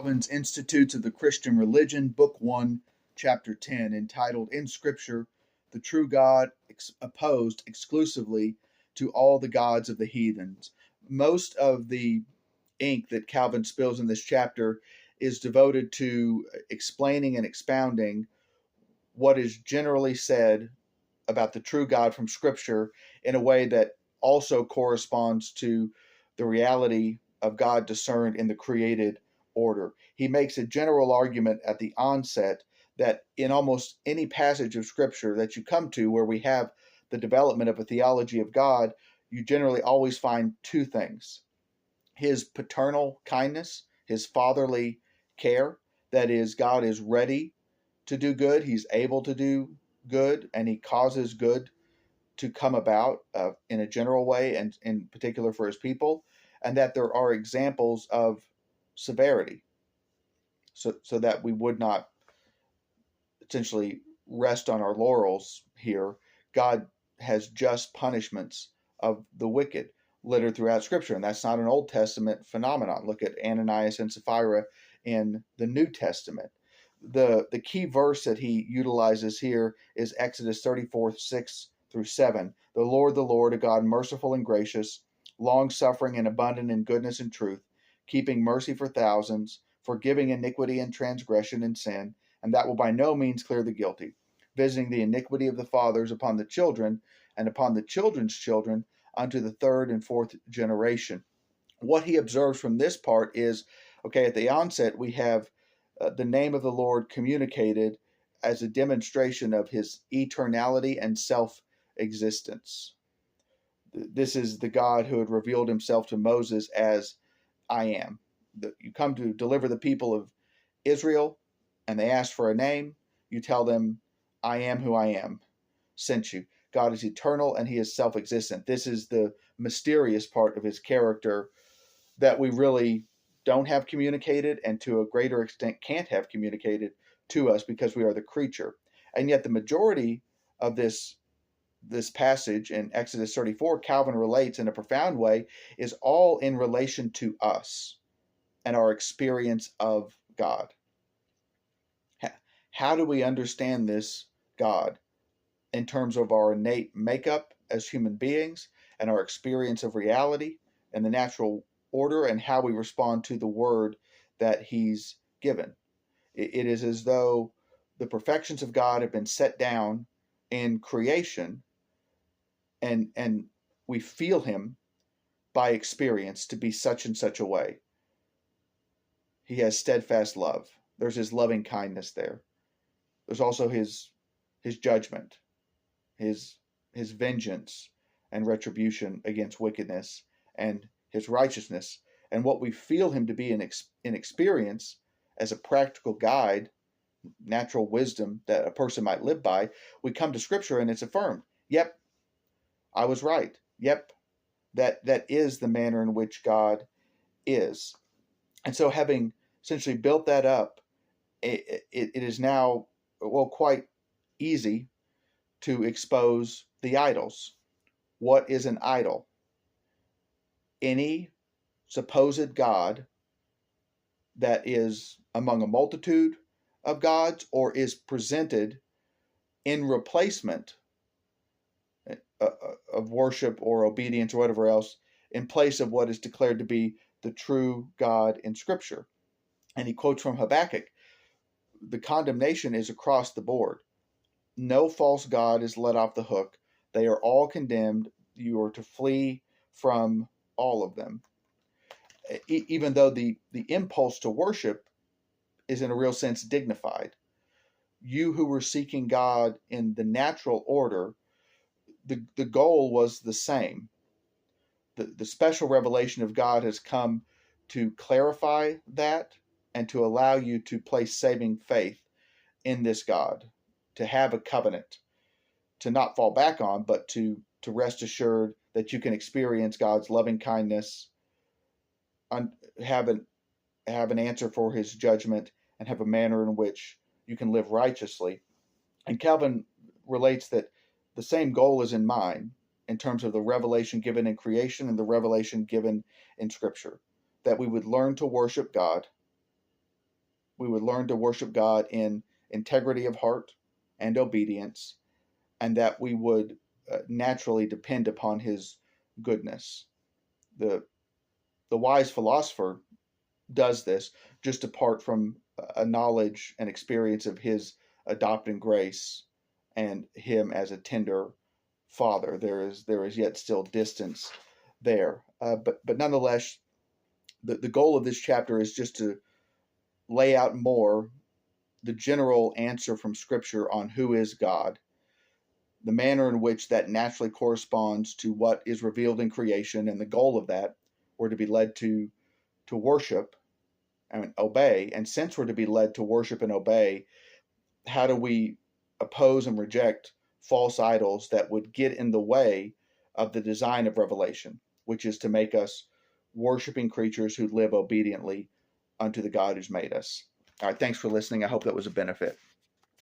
Calvin's Institutes of the Christian Religion, Book 1, Chapter 10, entitled In Scripture, the True God Opposed Exclusively to All the Gods of the Heathens. Most of the ink that Calvin spills in this chapter is devoted to explaining and expounding what is generally said about the true God from Scripture in a way that also corresponds to the reality of God discerned in the created order. He makes a general argument at the onset that in almost any passage of Scripture that you come to where we have the development of a theology of God, you generally always find two things: his paternal kindness, his fatherly care, that is, God is ready to do good, he's able to do good, and he causes good to come about in a general way and in particular for his people, and that there are examples of severity, so that we would not essentially rest on our laurels here. God has just punishments of the wicked littered throughout Scripture, and that's not an Old Testament phenomenon. Look at Ananias and Sapphira in the New Testament. The key verse that he utilizes here is Exodus 34, 6 through 7. The Lord, a God merciful and gracious, long-suffering and abundant in goodness and truth, keeping mercy for thousands, forgiving iniquity and transgression and sin, and that will by no means clear the guilty, visiting the iniquity of the fathers upon the children, and upon the children's children, unto the third and fourth generation. What he observes from this part is, okay, at the onset we have the name of the Lord communicated as a demonstration of his eternality and self-existence. This is the God who had revealed himself to Moses as I am. You come to deliver the people of Israel, and they ask for a name. You tell them, I am who I am, sent you. God is eternal and he is self-existent. This is the mysterious part of his character that we really don't have communicated, and to a greater extent can't have communicated to us because we are the creature. And yet the majority of this passage in Exodus 34, Calvin relates in a profound way, is all in relation to us and our experience of God. How do we understand this God in terms of our innate makeup as human beings and our experience of reality and the natural order, and how we respond to the word that he's given? It is as though the perfections of God have been set down in creation, and we feel him by experience to be such and such a way. He has steadfast love. There's his loving kindness there. There's also his judgment, his vengeance and retribution against wickedness, and his righteousness. And what we feel him to be in experience as a practical guide, natural wisdom that a person might live by, we come to Scripture and it's affirmed. Yep, I was right. Yep, that is the manner in which God is. And so, having essentially built that up, it is now, well, quite easy to expose the idols. What is an idol? Any supposed God that is among a multitude of gods, or is presented in replacement of worship or obedience or whatever else, in place of what is declared to be the true God in Scripture. And he quotes from Habakkuk. The condemnation is across the board. No false god is let off the hook. They are all condemned. You are to flee from all of them. Even though the impulse to worship is in a real sense dignified. You who were seeking God in the natural order, the goal was the same. The special revelation of God has come to clarify that and to allow you to place saving faith in this God, to have a covenant, to not fall back on, but to rest assured that you can experience God's loving kindness, have an answer for his judgment, and have a manner in which you can live righteously. And Calvin relates that the same goal is in mind in terms of the revelation given in creation and the revelation given in Scripture, that we would learn to worship God we would learn to worship God in integrity of heart and obedience, and that we would naturally depend upon his goodness. The wise philosopher does this just apart from a knowledge and experience of his adopting grace and him as a tender father. There is yet still distance there, but nonetheless, the goal of this chapter is just to lay out more the general answer from Scripture on who is God, the manner in which that naturally corresponds to what is revealed in creation, and the goal of that, we're to be led to worship and obey. And since we're to be led to worship and obey, how do we oppose and reject false idols that would get in the way of the design of Revelation, which is to make us worshiping creatures who live obediently unto the God who's made us. All right, thanks for listening. I hope that was a benefit.